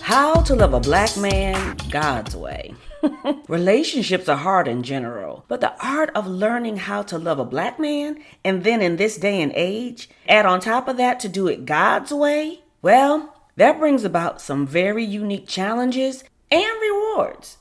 How to love a black man God's way. Relationships are hard in general, but the art of learning how to love a black man, and then in this day and age, add on top of that to do it God's way, well, that brings about some very unique challenges and rewards.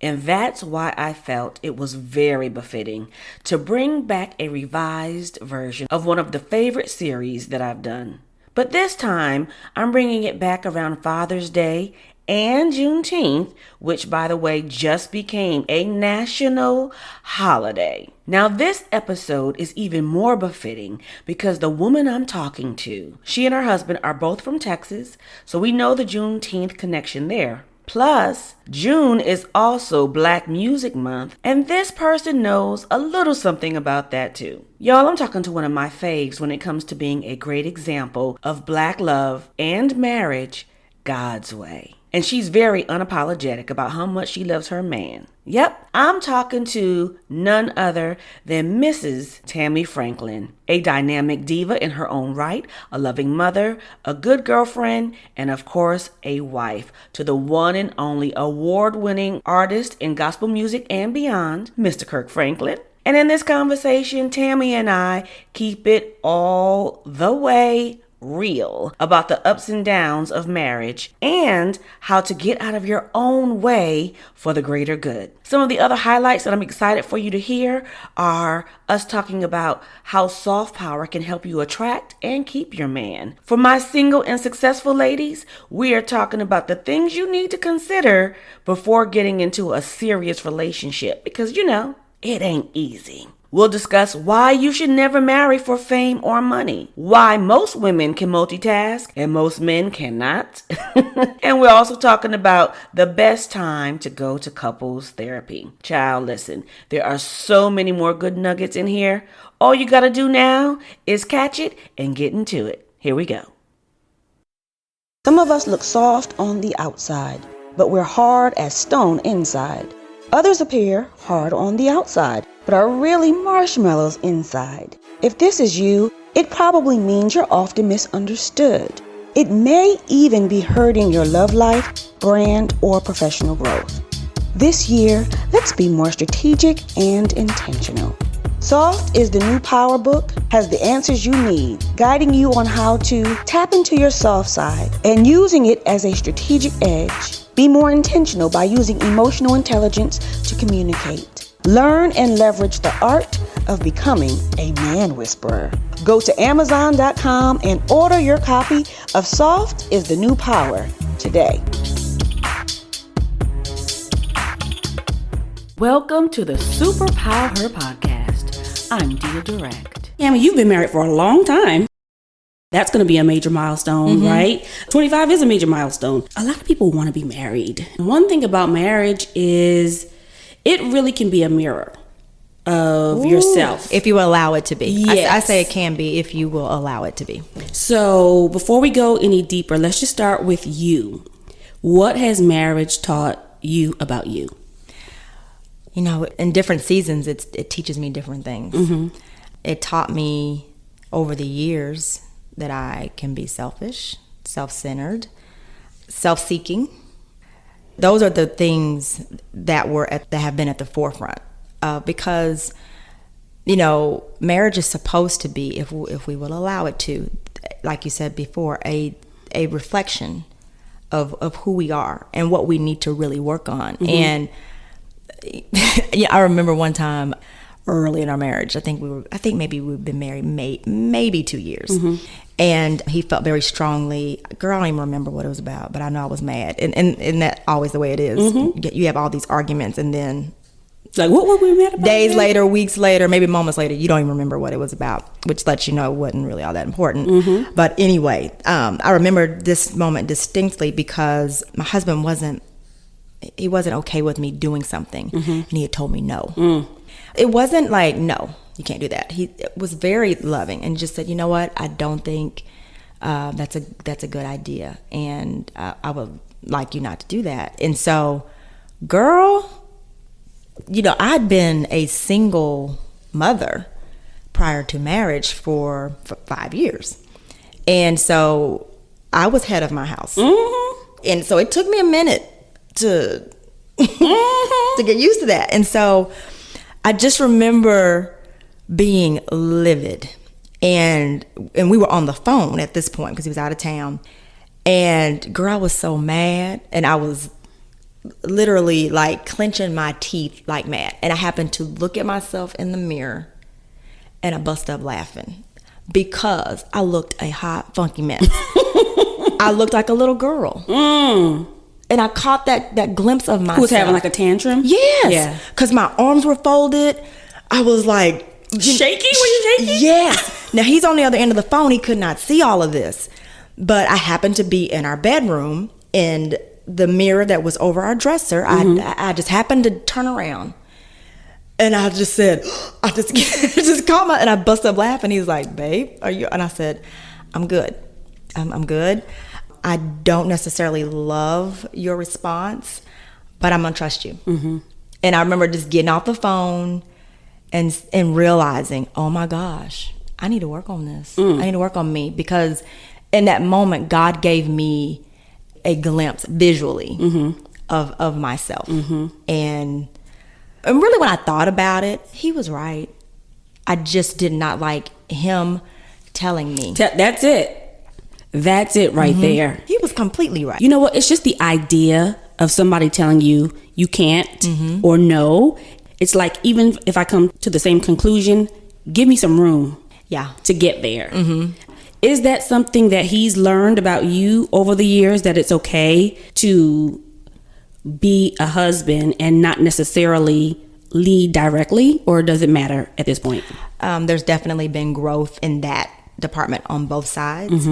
And that's why I felt it was very befitting to bring back a revised version of one of the favorite series that I've done. But this time, I'm bringing it back around Father's Day and Juneteenth, which, by the way, just became a national holiday. Now, this episode is even more befitting because the woman I'm talking to, she and her husband are both from Texas, so we know the Juneteenth connection there. Plus, June is also Black Music Month, and this person knows a little something about that too. Y'all, I'm talking to one of my faves when it comes to being a great example of Black love and marriage God's way. And she's very unapologetic about how much she loves her man. Yep, I'm talking to none other than Mrs. Tammy Franklin, a dynamic diva in her own right, a loving mother, a good girlfriend, and of course, a wife to the one and only award-winning artist in gospel music and beyond, Mr. Kirk Franklin. And in this conversation, Tammy and I keep it all the way real about the ups and downs of marriage and how to get out of your own way for the greater good. Some of the other highlights that I'm excited for you to hear are us talking about how soft power can help you attract and keep your man. For my single and successful ladies, we are talking about the things you need to consider before getting into a serious relationship because, it ain't easy. We'll discuss why you should never marry for fame or money, why most women can multitask and most men cannot. And we're also talking about the best time to go to couples therapy. Child, listen, there are so many more good nuggets in here. All you gotta do now is catch it and get into it. Here we go. Some of us look soft on the outside, but we're hard as stone inside. Others appear hard on the outside, but are really marshmallows inside. If this is you, it probably means you're often misunderstood. It may even be hurting your love life, brand, or professional growth. This year, let's be more strategic and intentional. Soft is the new power book, has the answers you need, guiding you on how to tap into your soft side and using it as a strategic edge. Be more intentional by using emotional intelligence to communicate. Learn and leverage the art of becoming a man whisperer. Go to Amazon.com and order your copy of Soft is the New Power today. Welcome to the Superpower Her podcast. I'm Dia Direct. Tammy, you've been married for a long time. That's going to be a major milestone, right? 25 is a major milestone. A lot of people want to be married. One thing about marriage is it really can be a mirror of yourself. If you allow it to be. Yes. I say it can be if you will allow it to be. So before we go any deeper, let's just start with you. What has marriage taught you about you? In different seasons, it teaches me different things. It taught me over the years that I can be selfish, self-centered, self-seeking. Those are the things that have been at the forefront because marriage is supposed to be, if we will allow it to, like you said before, a reflection of who we are and what we need to really work on. And I remember one time early in our marriage, I think maybe we've been married maybe 2 years. And he felt very strongly, girl, I don't even remember what it was about, but I know I was mad. And that's always the way it is. You have all these arguments and then like, what were we mad about? Days later, weeks later, maybe moments later, you don't even remember what it was about, which lets you know it wasn't really all that important. But anyway, I remember this moment distinctly because my husband wasn't okay with me doing something. And he had told me no. It wasn't like, no, you can't do that. He was very loving and just said, you know what, I don't think that's a good idea. And I would like you not to do that. And so, girl, I'd been a single mother prior to marriage for 5 years. And so I was head of my house. And so it took me a minute to to get used to that. And so I just remember being livid. And we were on the phone at this point because he was out of town. And girl, I was so mad. And I was literally like clenching my teeth like mad. And I happened to look at myself in the mirror and I busted up laughing because I looked a hot, funky mess. I looked like a little girl. And I caught that glimpse of myself. Who was having like a tantrum? Yes. Yeah. Because my arms were folded. I was like... Shaking? Were you shaking? Yes. Now, he's on the other end of the phone. He could not see all of this. But I happened to be in our bedroom, and the mirror that was over our dresser, I just happened to turn around. And I just said, I just caught and I busted up laughing. He was like, babe, are you? And I said, I'm good. I'm good. I don't necessarily love your response, but I'm gonna trust you. And I remember just getting off the phone and realizing, oh my gosh, I need to work on this. I need to work on me, because in that moment, God gave me a glimpse visually of myself. And really, when I thought about it, he was right. I just did not like him telling me. That's it. That's it right there. He was completely right. You know what? It's just the idea of somebody telling you you can't or no. It's like, even if I come to the same conclusion, give me some room to get there. Is that something that he's learned about you over the years, that it's okay to be a husband and not necessarily lead directly, or does it matter at this point? There's definitely been growth in that department on both sides.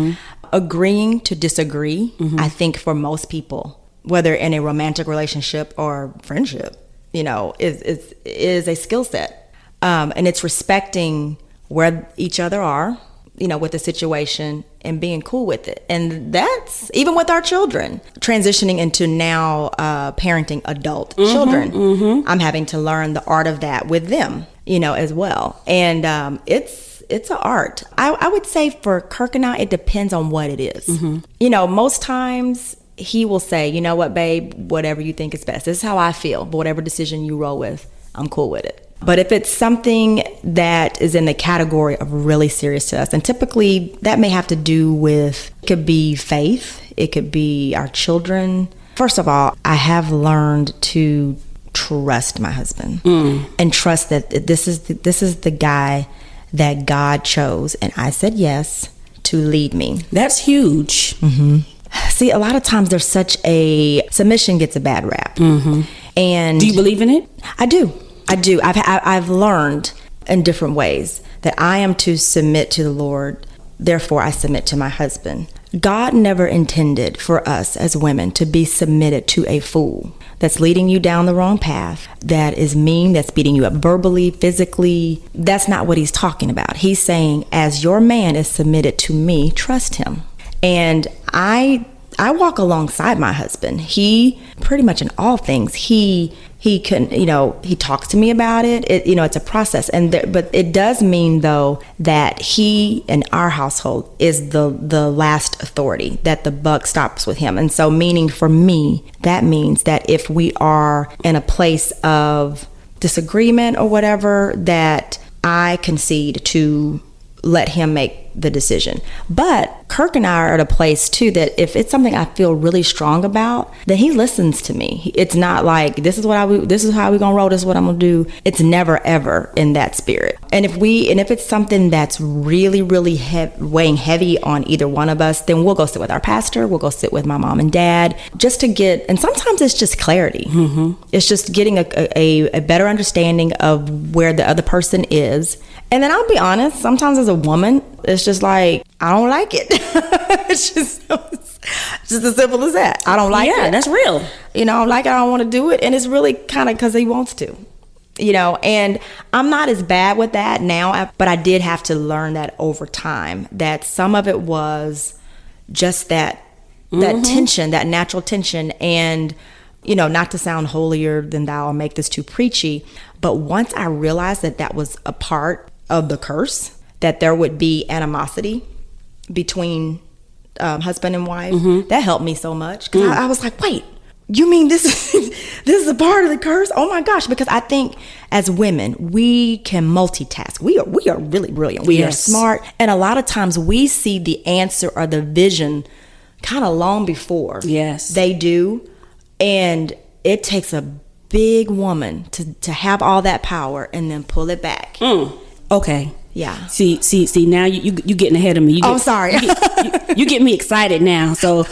Agreeing to disagree, I think for most people, whether in a romantic relationship or friendship, is a skill set. And it's respecting where each other are, with the situation, and being cool with it. And that's even with our children, transitioning into now parenting adult children. I'm having to learn the art of that with them, as well. And it's an art. I would say for Kirk and I, it depends on what it is. Most times he will say, you know what, babe, whatever you think is best. This is how I feel. But whatever decision you roll with, I'm cool with it. But if it's something that is in the category of really serious to us, and typically that may have to do with, it could be faith, it could be our children. First of all, I have learned to trust my husband and trust that this is the guy that God chose, and I said yes, to lead me. That's huge. See, a lot of times there's such a submission gets a bad rap. And do you believe in it? I do. I've learned in different ways that I am to submit to the Lord. Therefore, I submit to my husband. God never intended for us as women to be submitted to a fool that's leading you down the wrong path, that is mean, that's beating you up verbally, physically. That's not what he's talking about. He's saying, as your man is submitted to me, trust him. And I walk alongside my husband. He pretty much in all things, he can, he talks to me about it. It's a process. But it does mean, though, that he in our household is the last authority, that the buck stops with him. And so, meaning for me, that means that if we are in a place of disagreement or whatever, that I concede to let him make the decision. But Kirk and I are at a place too that if it's something I feel really strong about, then he listens to me. It's not like this is how we're gonna roll, this is what I'm gonna do. It's never ever in that spirit. And if it's something that's really weighing heavy on either one of us, then we'll go sit with our pastor, we'll go sit with my mom and dad, just to get, and sometimes it's just clarity. It's just getting a better understanding of where the other person is. And then I'll be honest, sometimes as a woman, it's just like, I don't like it. It's just as simple as that. I don't like it. Yeah, that's real. I don't like it, I don't want to do it. And it's really kind of because he wants to, and I'm not as bad with that now, but I did have to learn that over time, that some of it was just that tension, that natural tension. And, not to sound holier than thou or make this too preachy, but once I realized that was a part of the curse, that there would be animosity between husband and wife, that helped me so much. 'Cause I was like, wait, you mean this this is a part of the curse? Oh my gosh. Because I think as women, we can multitask. We are really brilliant. We are smart. And a lot of times we see the answer or the vision kind of long before they do. And it takes a big woman to have all that power and then pull it back. Okay. Yeah. See. Now you getting ahead of me. Sorry. You get me excited now. So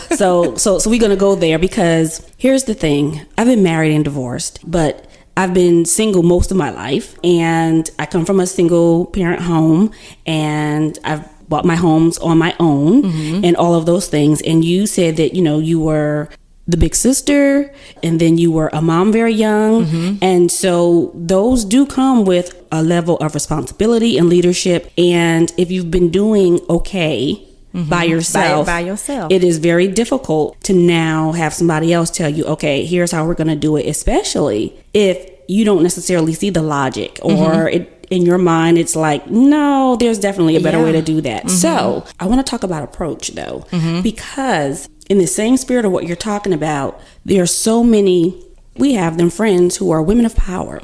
we're gonna go there, because here's the thing. I've been married and divorced, but I've been single most of my life, and I come from a single parent home, and I've bought my homes on my own, and all of those things. And you said that you were the big sister, and then you were a mom very young, and so those do come with a level of responsibility and leadership. And if you've been doing okay by yourself, it is very difficult to now have somebody else tell you, okay, here's how we're going to do it, especially if you don't necessarily see the logic, or in your mind it's like, no, there's definitely a better way to do that. So I want to talk about approach though, because in the same spirit of what you're talking about, there are so many, we have them friends who are women of power,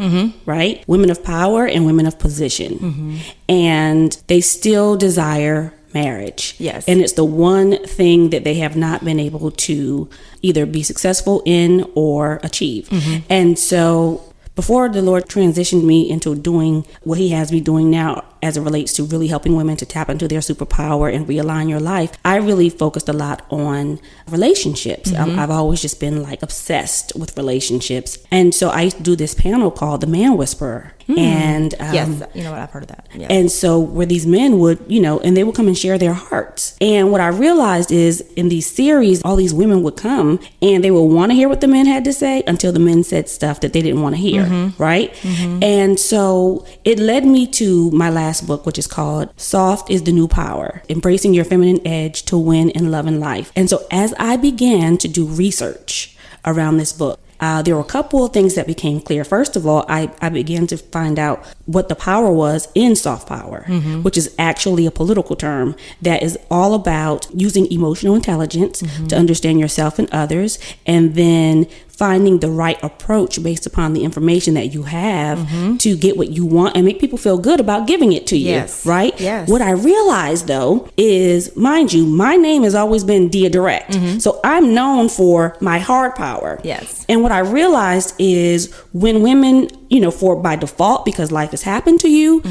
right? Women of power and women of position. And they still desire marriage. Yes. And it's the one thing that they have not been able to either be successful in or achieve. And so before the Lord transitioned me into doing what he has me doing now as it relates to really helping women to tap into their superpower and realign your life, I really focused a lot on relationships. I've always just been like obsessed with relationships. And so I used to do this panel called The Man Whisperer. And yes, you know what, I've heard of that. Yes. And so where these men would, and they would come and share their hearts. And what I realized is in these series, all these women would come and they would want to hear what the men had to say until the men said stuff that they didn't want to hear. Right. And so it led me to my last book, which is called Soft is the New Power, Embracing Your Feminine Edge to Win in Love and Life. And so as I began to do research around this book, there were a couple of things that became clear. First of all, I began to find out what the power was in soft power, which is actually a political term that is all about using emotional intelligence to understand yourself and others, and then finding the right approach based upon the information that you have to get what you want and make people feel good about giving it to you, right? Yes. What I realized though is, mind you, my name has always been Dia Direct. So I'm known for my hard power. Yes. And what I realized is when women, for by default, because life has happened to you,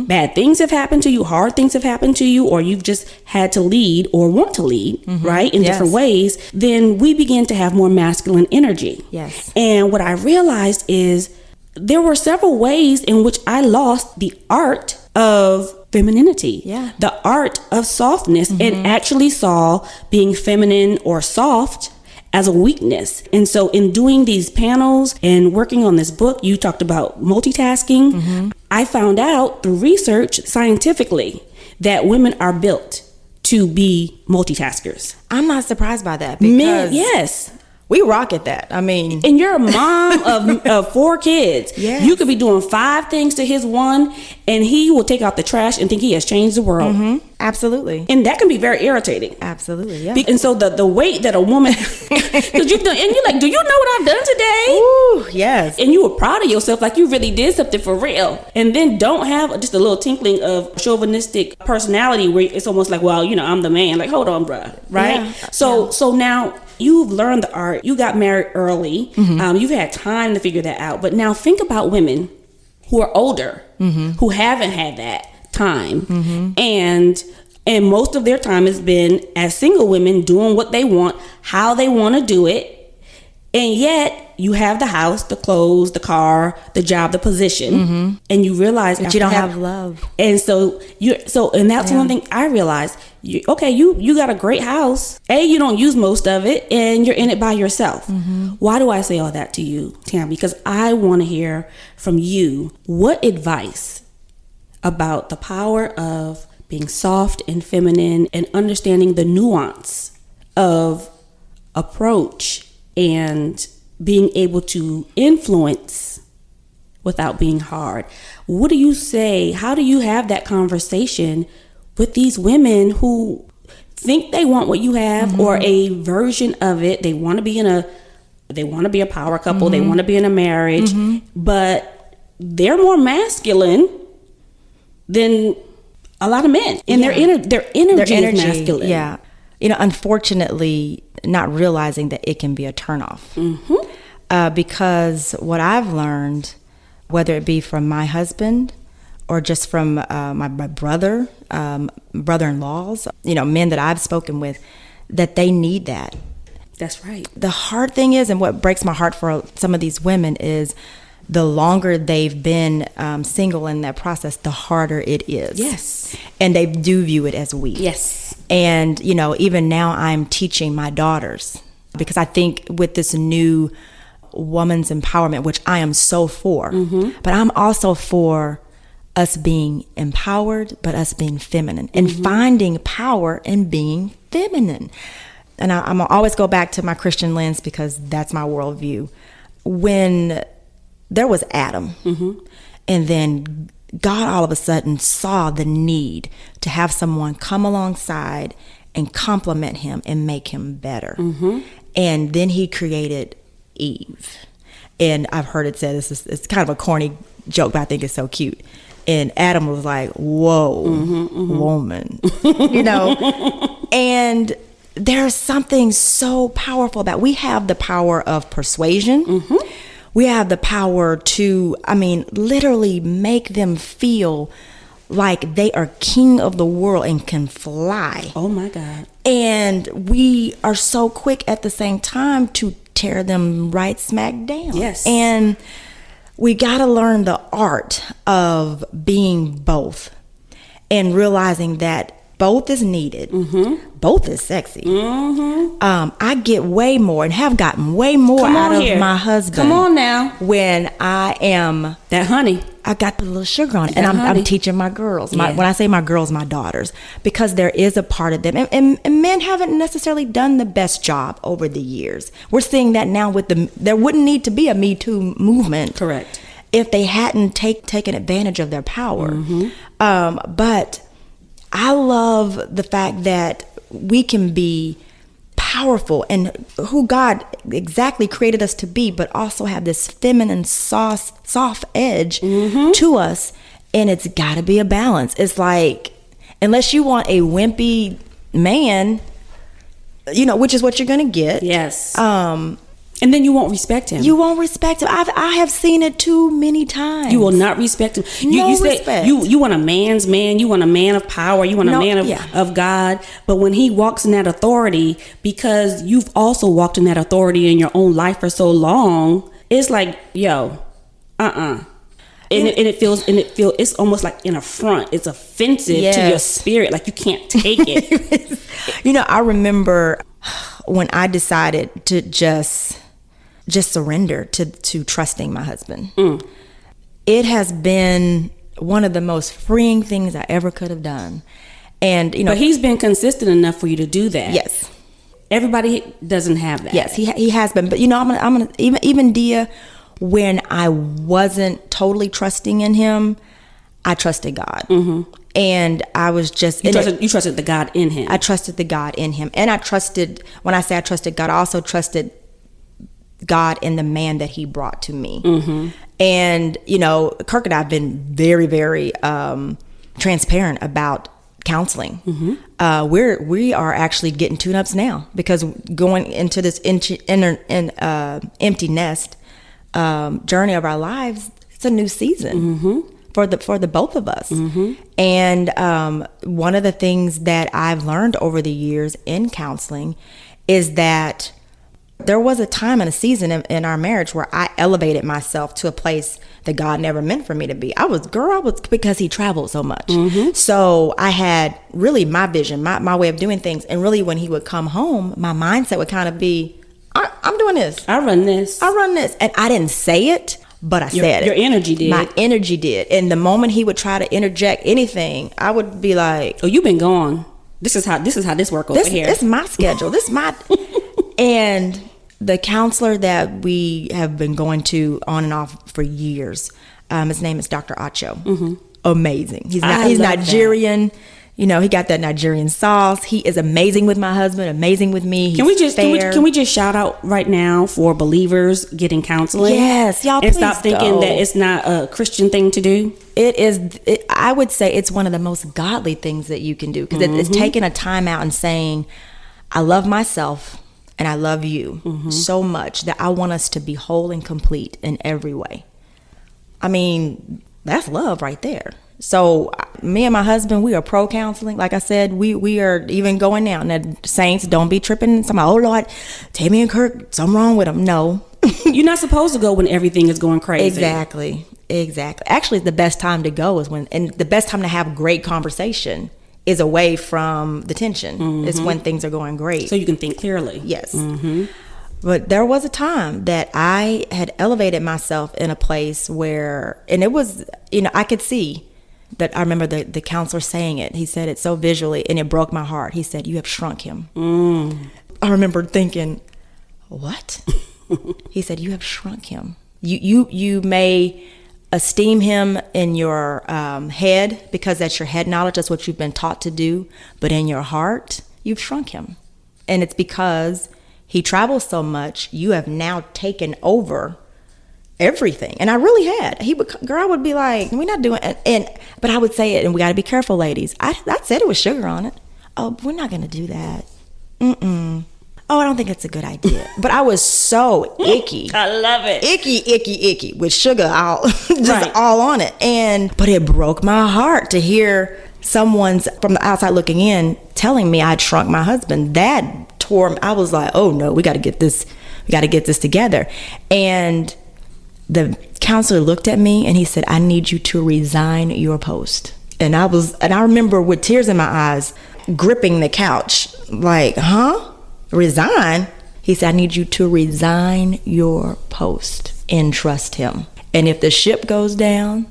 bad things have happened to you, hard things have happened to you, or you've just had to lead or want to lead, right, in different ways, then we begin to have more masculine energy. Yes. And what I realized is there were several ways in which I lost the art of femininity, the art of softness, and actually saw being feminine or soft as a weakness. And so in doing these panels and working on this book, you talked about multitasking. I found out through research scientifically that women are built to be multitaskers. I'm not surprised by that, because yes. We rock at that. I mean, and you're a mom of 4 kids. Yes. You could be doing 5 things to his one, and he will take out the trash and think he has changed the world. Absolutely. And that can be very irritating. Absolutely, yeah. And so the weight that a woman, because you've done, and you're like, do you know what I've done today? Ooh, yes. And you were proud of yourself, like you really did something for real. And then don't have just a little tinkling of chauvinistic personality where it's almost like, well, I'm the man. Like, hold on, bruh. Right? Yeah. So now you've learned the art. You got married early. You've had time to figure that out. But now think about women who are older, who haven't had that time. And most of their time has been as single women doing what they want, how they want to do it. And yet you have the house, the clothes, the car, the job, the position, and you realize that you don't have love. And and that's one thing I realized. You got a great house. You don't use most of it, and you're in it by yourself. Why do I say all that to you, Tammy? Because I want to hear from you what advice about the power of being soft and feminine and understanding the nuance of approach and being able to influence without being hard. What do you say? How do you have that conversation with these women who think they want what you have or a version of it. They want to be a power couple. They want to be in a marriage, but they're more masculine than a lot of men, and their energy is masculine. Yeah, unfortunately, not realizing that it can be a turnoff. Because what I've learned, whether it be from my husband or just from my brother-in-laws, men that I've spoken with, that they need that. That's right. The hard thing is, and what breaks my heart for some of these women is, the longer they've been single in that process, the harder it is. Yes. And they do view it as weak. Yes. And, even now I'm teaching my daughters, because I think with this new woman's empowerment, which I am so for, but I'm also for us being empowered, but us being feminine and finding power in being feminine. And I'm going to always go back to my Christian lens, because that's my worldview. When there was Adam, and then God all of a sudden saw the need to have someone come alongside and complement him and make him better. And then he created Eve. And I've heard it said, it's kind of a corny joke, but I think it's so cute. And Adam was like, whoa, woman, and there's something so powerful that we have the power of persuasion. We have the power to, literally make them feel like they are king of the world and can fly. Oh my God. And we are so quick at the same time to tear them right smack down. Yes. And we got to learn the art of being both and realizing that both is needed. Both is sexy. I get way more and have gotten way more out of my husband. Come on now. When I am that honey. I got the little sugar on it, and I'm teaching my girls. When I say my girls, my daughters, because there is a part of them, and men haven't necessarily done the best job over the years. We're seeing that now with there wouldn't need to be a Me Too movement, correct, if they hadn't taken advantage of their power. But I love the fact that we can be powerful and who God exactly created us to be, but also have this feminine soft edge to us. And it's got to be a balance. It's like, unless you want a wimpy man, which is what you're going to get. Yes. And then you won't respect him. You won't respect him. I have seen it too many times. You will not respect him. You say you want a man's man. You want a man of power. You want a man of God. But when he walks in that authority, because you've also walked in that authority in your own life for so long, it's like, and it feels it's almost like an affront. It's offensive to your spirit. Like you can't take it. I remember when I decided to just surrender to trusting my husband. It has been one of the most freeing things I ever could have done. And but he's been consistent enough for you to do that. Yes. Everybody doesn't have that. Yes, he has been. But I'm gonna even Dia, when I wasn't totally trusting in him, I trusted God. And I was just... You trusted the God in him. I trusted the God in him. And when I say I trusted God, I also trusted God in the man that he brought to me. And, Kirk and I have been very, very transparent about counseling. We are actually getting tune-ups now, because going into this empty nest journey of our lives, it's a new season. For the both of us. And one of the things that I've learned over the years in counseling is that there was a time and a season in our marriage where I elevated myself to a place that God never meant for me to be. I was because he traveled so much. So I had really my vision, my way of doing things. And really when he would come home, my mindset would kind of be, I'm doing this. I run this. And I didn't say it, but I said it. Your energy did. My energy did. And the moment he would try to interject anything, I would be like, "Oh, you've been gone. This is how this work over here. This is my schedule. This is my." And the counselor that we have been going to on and off for years, his name is Dr. Acho. Amazing. He's Nigerian. You know, he got that Nigerian sauce. He is amazing with my husband, amazing with me. Can we just shout out right now for believers getting counseling? Yes, y'all, and please stop thinking go. that it's not a Christian thing to do. I would say it's one of the most godly things that you can do, because it's taking a time out and saying, I love myself and I love you so much that I want us to be whole and complete in every way. I mean, that's love right there. So me and my husband, we are pro counseling. Like I said, we are even going now. Now, saints, don't be tripping. Somebody, oh Lord, Tammy and Kirk, something wrong with them. No. You're not supposed to go when everything is going crazy. Exactly. Actually, the best time to go is and the best time to have great conversation is away from the tension. It's when things are going great. So you can think clearly. Yes. But there was a time that I had elevated myself in a place where, and it was, I could see that. I remember the counselor saying it. He said it so visually, and it broke my heart. He said, "You have shrunk him." I remember thinking, what? He said, "You have shrunk him. You may esteem him in your head because that's your head knowledge. That's what you've been taught to do. But in your heart, you've shrunk him. And it's because he travels so much, you have now taken over everything." And I really had. Girl would be like, "We're not doing it." But I would say it, and we got to be careful, ladies. I said it was sugar on it. "Oh, we're not going to do that. Oh, I don't think it's a good idea." But I was so icky. I love it. Icky with sugar all all on it. But it broke my heart to hear someone's from the outside looking in telling me I'd shrunk my husband. That tore me. I was like, "Oh no, we got to get this together." And the counselor looked at me and he said, "I need you to resign your post." And I remember with tears in my eyes gripping the couch like, "Huh? Resign?" He said, "I need you to resign your post and trust him. And if the ship goes down,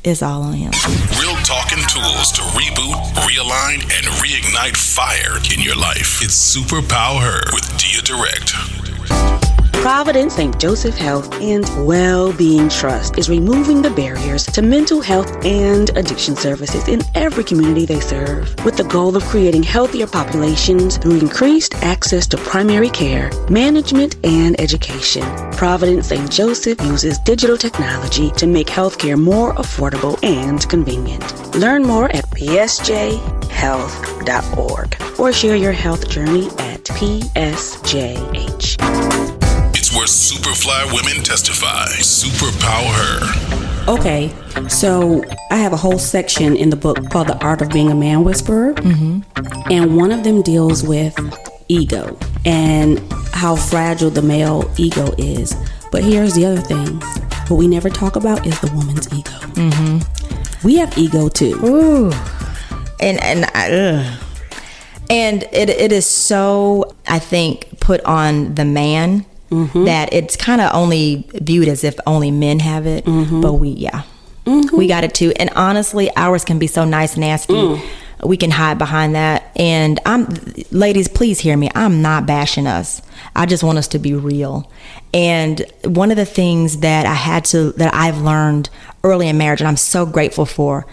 it's all on him." Real talking tools to reboot, realign, and reignite fire in your life. It's Superpower with Dia Direct. Providence St. Joseph Health and Well-Being Trust is removing the barriers to mental health and addiction services in every community they serve, with the goal of creating healthier populations through increased access to primary care, management, and education. Providence St. Joseph uses digital technology to make healthcare more affordable and convenient. Learn more at psjhealth.org or share your health journey at PSJH. It's where Superfly women testify. Superpower her. Okay, so I have a whole section in the book called The Art of Being a Man Whisperer. And one of them deals with ego and how fragile the male ego is. But here's the other thing. What we never talk about is the woman's ego. We have ego too. Ooh. And it is so, I think, put on the man that it's kind of only viewed as if only men have it. But we got it too. And honestly, ours can be so nice, nasty. We can hide behind that. And ladies, please hear me. I'm not bashing us. I just want us to be real. And one of the things that I've learned early in marriage, and I'm so grateful for,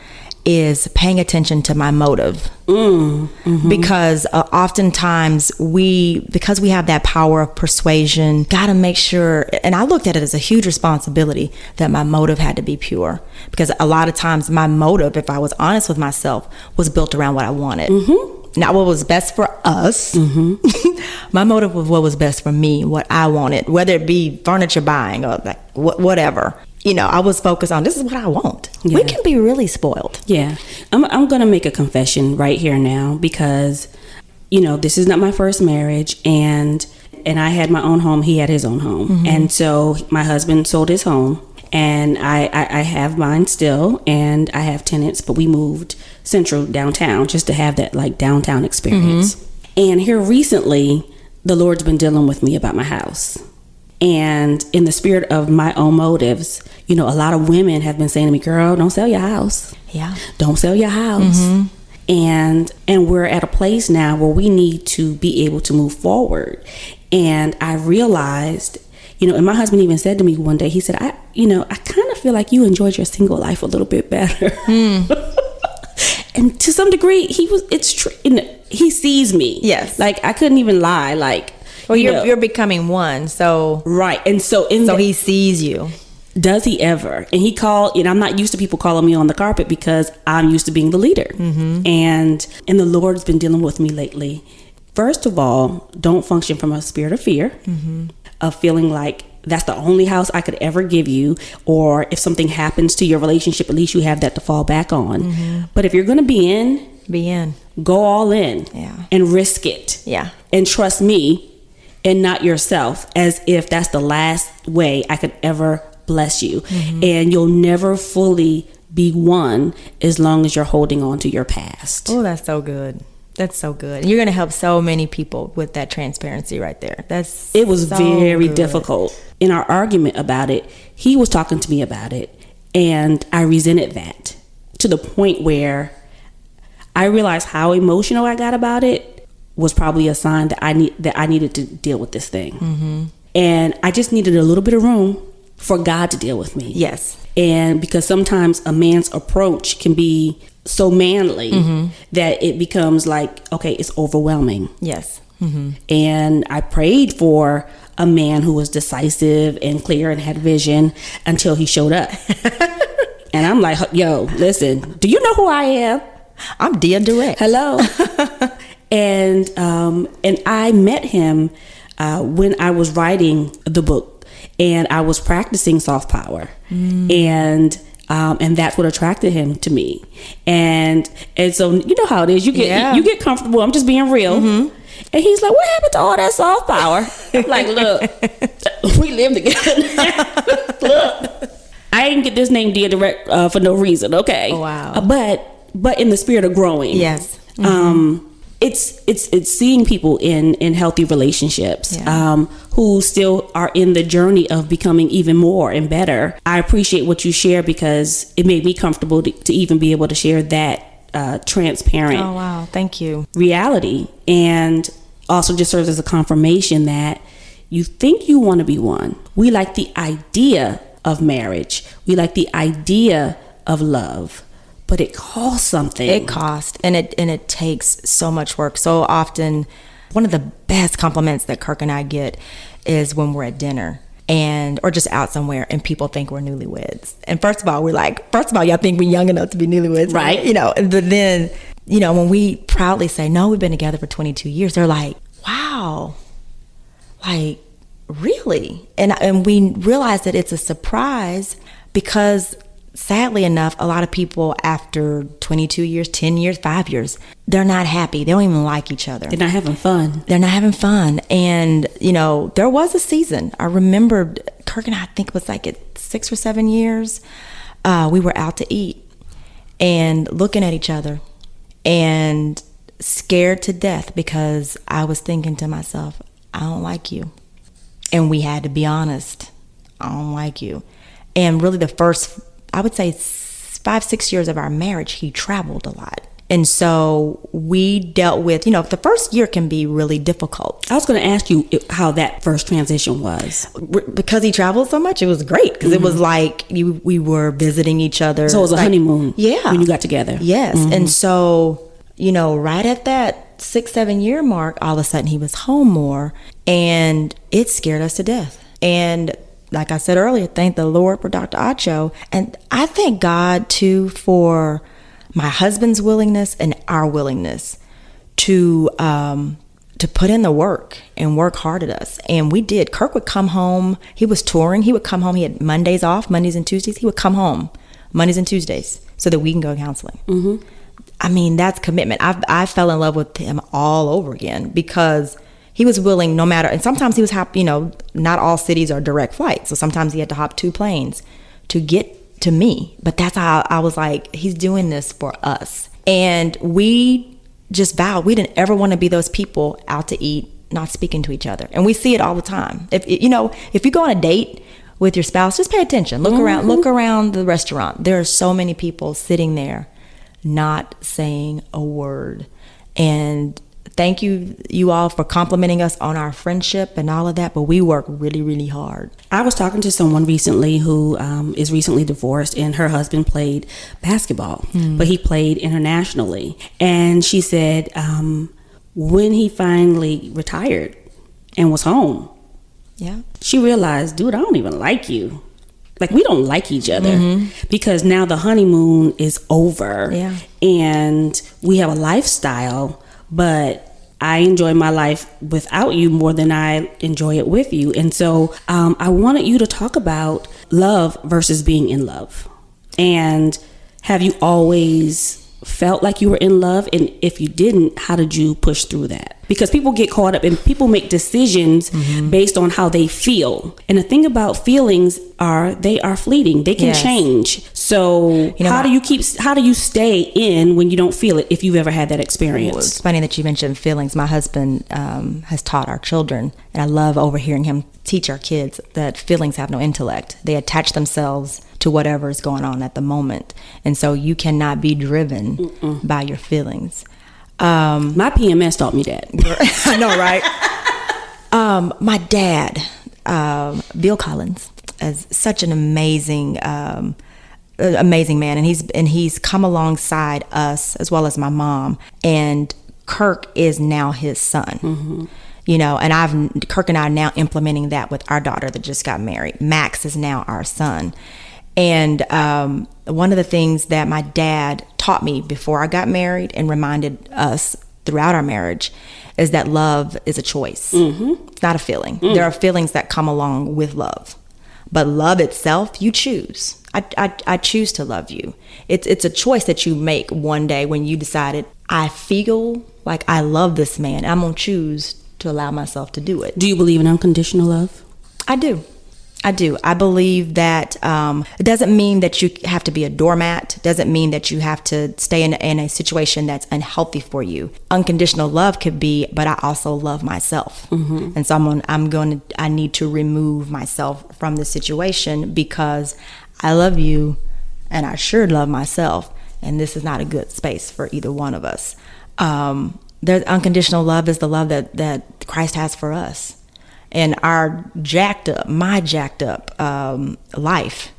is paying attention to my motive. Because oftentimes because we have that power of persuasion, gotta make sure, and I looked at it as a huge responsibility that my motive had to be pure. Because a lot of times my motive, if I was honest with myself, was built around what I wanted. Not what was best for us. My motive was what was best for me, what I wanted, whether it be furniture buying or like whatever. I was focused on, this is what I want. We can be really spoiled. Yeah. I'm going to make a confession right here now because, this is not my first marriage, and I had my own home. He had his own home. And so my husband sold his home, and I have mine still, and I have tenants, but we moved central downtown just to have that like downtown experience. And here recently, the Lord's been dealing with me about my house. And in the spirit of my own motives, a lot of women have been saying to me, "Girl, don't sell your house. Yeah. Don't sell your house." And we're at a place now where we need to be able to move forward. And I realized, and my husband even said to me one day, he said, I kind of feel like you enjoyed your single life a little bit better. And to some degree, it's true. He sees me. Yes. Like, I couldn't even lie. Like, well, you're becoming one. So right. And so he sees you. Does he ever? And he called, and I'm not used to people calling me on the carpet because I'm used to being the leader. And the Lord's been dealing with me lately. First of all, don't function from a spirit of fear, of feeling like that's the only house I could ever give you, or if something happens to your relationship, at least you have that to fall back on. But if you're going to be in, go all in, and risk it, and trust me and not yourself, as if that's the last way I could ever bless you. And you'll never fully be one as long as you're holding on to your past. Oh, that's so good. That's so good. And you're going to help so many people with that transparency right there. It was so very difficult. In our argument about it, he was talking to me about it, and I resented that to the point where I realized how emotional I got about it was probably a sign that I needed to deal with this thing. And I just needed a little bit of room for God to deal with me. Yes. And because sometimes a man's approach can be so manly that it becomes like, okay, it's overwhelming. Yes. And I prayed for a man who was decisive and clear and had vision until he showed up. And I'm like, yo, listen, do you know who I am? I'm Dia Direct. Hello. And I met him when I was writing the book. And I was practicing soft power, and that's what attracted him to me. And so you know how it is. You get comfortable. I'm just being real. And he's like, "What happened to all that soft power?" I'm like, "Look, we live together. Look, I didn't get this name Dia Direct for no reason. Okay, wow. But in the spirit of growing, yes." It's seeing people in healthy relationships who still are in the journey of becoming even more and better. I appreciate what you share because it made me comfortable to even be able to share that transparent oh wow, thank you, reality, and also just serves as a confirmation that you think you want to be one. We like the idea of marriage. We like the idea of love. But it costs something. It costs, and it takes so much work. So often, one of the best compliments that Kirk and I get is when we're at dinner or just out somewhere, and people think we're newlyweds. And first of all, y'all think we're young enough to be newlyweds, right? But then, when we proudly say, no, we've been together for 22 years, they're like, wow, like, really? And we realize that it's a surprise because, sadly enough, a lot of people after 22 years, 10 years, 5 years, they're not happy. They don't even like each other. They're not having fun. And, there was a season. I remember Kirk and I think it was like at 6 or 7 years, we were out to eat and looking at each other and scared to death because I was thinking to myself, I don't like you. And we had to be honest. I don't like you. And really the first, I would say 5-6 years of our marriage, he traveled a lot. And so we dealt with, the first year can be really difficult. I was going to ask you how that first transition was. Because he traveled so much, it was great. Because it was like we were visiting each other. So it was a honeymoon when you got together. Yes. And so, right at that 6-7 year mark, all of a sudden he was home more. And it scared us to death. And like I said earlier, thank the Lord for Dr. Acho. And I thank God, too, for my husband's willingness and our willingness to put in the work and work hard at us. And we did. Kirk would come home. He was touring. He would come home. He had Mondays off, Mondays and Tuesdays. He would come home Mondays and Tuesdays so that we can go to counseling. I mean, that's commitment. I fell in love with him all over again because he was willing no matter, and sometimes he was happy, not all cities are direct flights. So sometimes he had to hop 2 planes to get to me. But that's how I was like, he's doing this for us. And we just vowed we didn't ever want to be those people out to eat, not speaking to each other. And we see it all the time. If you go on a date with your spouse, just pay attention. Look around the restaurant. There are so many people sitting there not saying a word. And thank you all for complimenting us on our friendship and all of that, but we work really, really hard. I was talking to someone recently who is recently divorced, and her husband played basketball, but he played internationally. And she said when he finally retired and was home, she realized, dude, I don't even like you. Like, we don't like each other because now the honeymoon is over and we have a lifestyle, but I enjoy my life without you more than I enjoy it with you. And so I wanted you to talk about love versus being in love. And have you always felt like you were in love? And if you didn't, how did you push through that? Because people get caught up and people make decisions based on how they feel. And the thing about feelings they are fleeting. They can change. So how do you stay in when you don't feel it, if you've ever had that experience? Well, it's funny that you mentioned feelings. My husband has taught our children, and I love overhearing him teach our kids that feelings have no intellect. They attach themselves to whatever is going on at the moment. And so you cannot be driven by your feelings. My PMS taught me that. I know, right? My dad, Bill Collins, is such an amazing man, and he's come alongside us as well as my mom. And Kirk is now his son. And Kirk and I are now implementing that with our daughter that just got married. Max is now our son. And one of the things that my dad taught me before I got married and reminded us throughout our marriage is that love is a choice. It's not a feeling. There are feelings that come along with love, but love itself, you choose. I choose to love you. It's a choice that you make one day when you decided, I feel like I love this man. I'm going to choose to allow myself to do it. Do you believe in unconditional love? I do. I believe that it doesn't mean that you have to be a doormat. It doesn't mean that you have to stay in a situation that's unhealthy for you. Unconditional love could be, but I also love myself. And so I need to remove myself from the situation because I love you and I sure love myself. And this is not a good space for either one of us. There's unconditional love is the love that Christ has for us. And my jacked up life,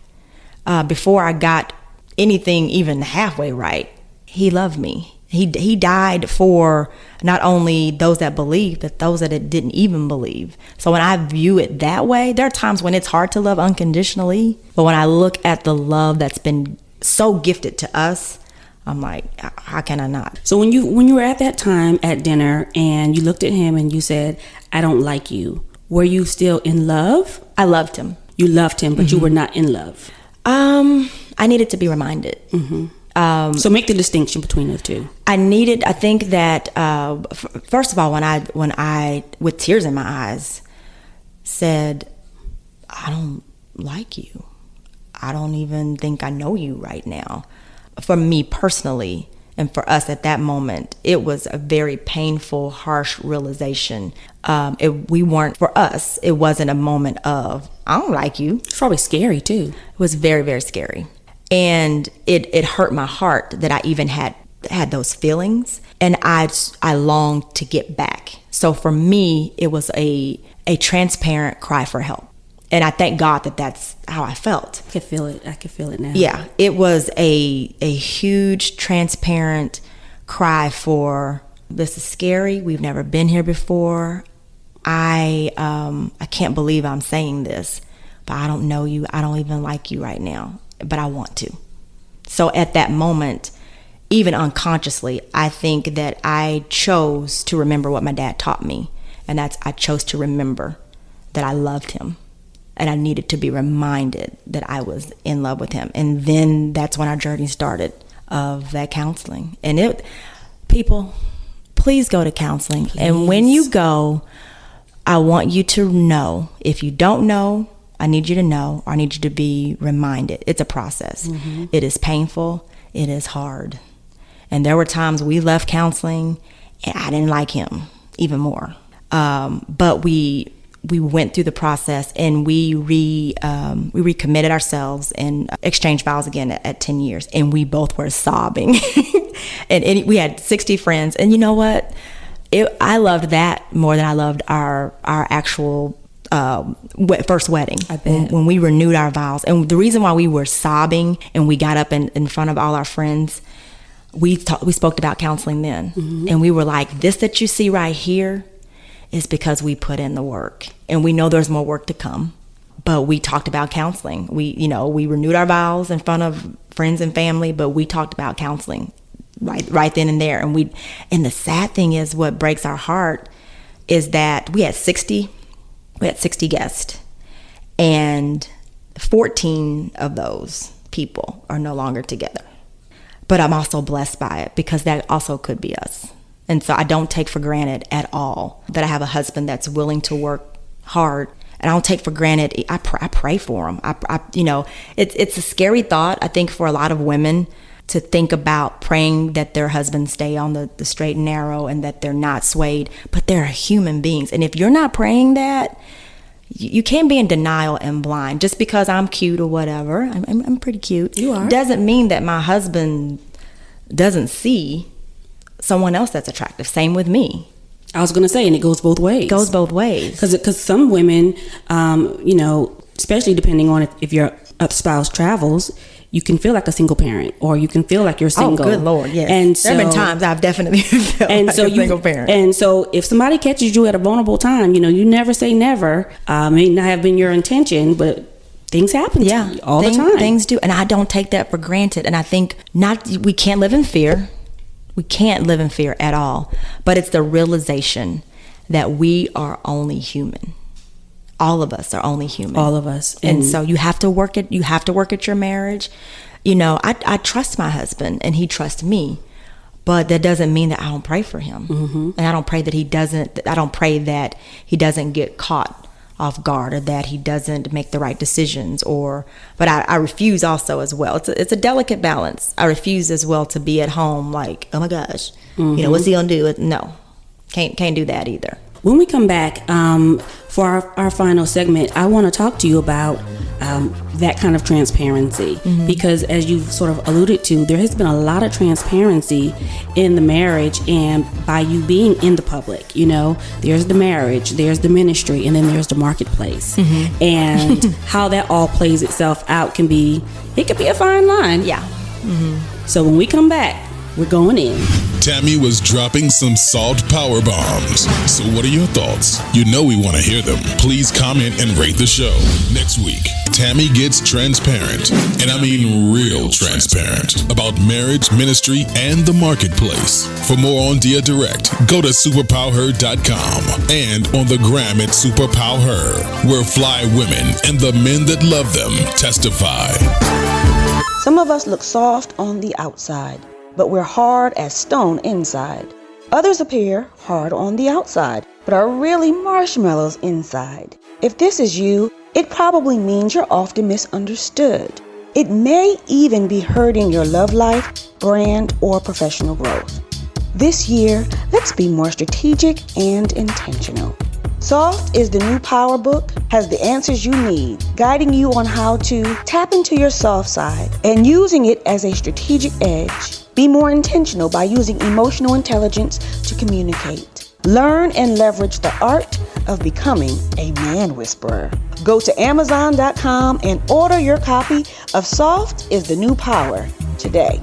before I got anything even halfway right, he loved me. He died for not only those that believe, but those that didn't even believe. So when I view it that way, there are times when it's hard to love unconditionally. But when I look at the love that's been so gifted to us, I'm like, how can I not? So when you were at that time at dinner and you looked at him and you said, I don't like you, were you still in love? I loved him. You loved him, but you were not in love. I needed to be reminded. So make the distinction between the two. I think that, first of all, when I, with tears in my eyes, said, I don't like you. I don't even think I know you right now. For me personally, and for us at that moment, it was a very painful, harsh realization. For us, it wasn't a moment of, I don't like you. It's probably scary too. It was very, very scary. And it hurt my heart that I even had those feelings. And I longed to get back. So for me, it was a transparent cry for help. And I thank God that that's how I felt. I could feel it. I could feel it now. Yeah, it was a huge, transparent cry for, this is scary. We've never been here before. I can't believe I'm saying this, but I don't know you. I don't even like you right now, but I want to. So at that moment, even unconsciously, I think that I chose to remember what my dad taught me. And I chose to remember that I loved him. And I needed to be reminded that I was in love with him. And then that's when our journey started of that counseling. And people, please go to counseling. Please. And when you go, I want you to know. If you don't know, I need you to know, or I need you to be reminded. It's a process. It is painful. It is hard. And there were times we left counseling and I didn't like him even more. But we went through the process and we recommitted ourselves and exchanged vows again at 10 years. And we both were sobbing. and we had 60 friends. And you know what? I loved that more than I loved our actual first wedding. I bet. When we renewed our vows. And the reason why we were sobbing and we got up in front of all our friends, we spoke about counseling then. And we were like, this that you see right here is because we put in the work. And we know there's more work to come. But we talked about counseling. We renewed our vows in front of friends and family, but we talked about counseling right then and there. And the sad thing is, what breaks our heart is that we had 60 guests, and 14 of those people are no longer together. But I'm also blessed by it, because that also could be us. And so I don't take for granted at all that I have a husband that's willing to work hard. And I don't take for granted, I pray for him. It's a scary thought, I think, for a lot of women to think about praying that their husbands stay on the straight and narrow and that they're not swayed. But they're human beings. And if you're not praying that, you can't be in denial and blind. Just because I'm cute or whatever, I'm pretty cute. You are. Doesn't mean that my husband doesn't see someone else that's attractive. Same with me. I was going to say, and it goes both ways. It goes both ways. Because some women, especially depending on if your spouse travels, you can feel like a single parent, or you can feel like you're single. Oh, good Lord, yes. And so, there have been times I've definitely felt like a single parent. And so if somebody catches you at a vulnerable time, you never say never. May not have been your intention, but things happen to you all the time. Things do. And I don't take that for granted. And I think we can't live in fear. We can't live in fear at all. But it's the realization that we are only human. All of us are only human. All of us. And so you have to work it. You have to work at your marriage. I trust my husband and he trusts me, but that doesn't mean that I don't pray for him. And I don't pray that he doesn't get caught off guard, or that he doesn't make the right decisions, but I refuse also as well. It's a delicate balance. I refuse as well to be at home like, oh my gosh, what's he gonna do? No, can't do that either. When we come back for our final segment, I want to talk to you about that kind of transparency, because as you've sort of alluded to, there has been a lot of transparency in the marriage, and by you being in the public, there's the marriage, there's the ministry, and then there's the marketplace, and how that all plays itself out can be a fine line. Yeah. So when we come back, we're going in. Tammy was dropping some salt power bombs. So what are your thoughts? You know we want to hear them. Please comment and rate the show. Next week, Tammy gets transparent, and I mean real transparent, about marriage, ministry, and the marketplace. For more on Dia Direct, go to superpowerher.com and on the gram at superpowerher, where fly women and the men that love them testify. Some of us look soft on the outside, but we're hard as stone inside. Others appear hard on the outside, but are really marshmallows inside. If this is you, it probably means you're often misunderstood. It may even be hurting your love life, brand, or professional growth. This year, let's be more strategic and intentional. Soft is the new power book, has the answers you need, guiding you on how to tap into your soft side and using it as a strategic edge. Be more intentional by using emotional intelligence to communicate. Learn and leverage the art of becoming a man whisperer. Go to Amazon.com and order your copy of Soft is the New Power today.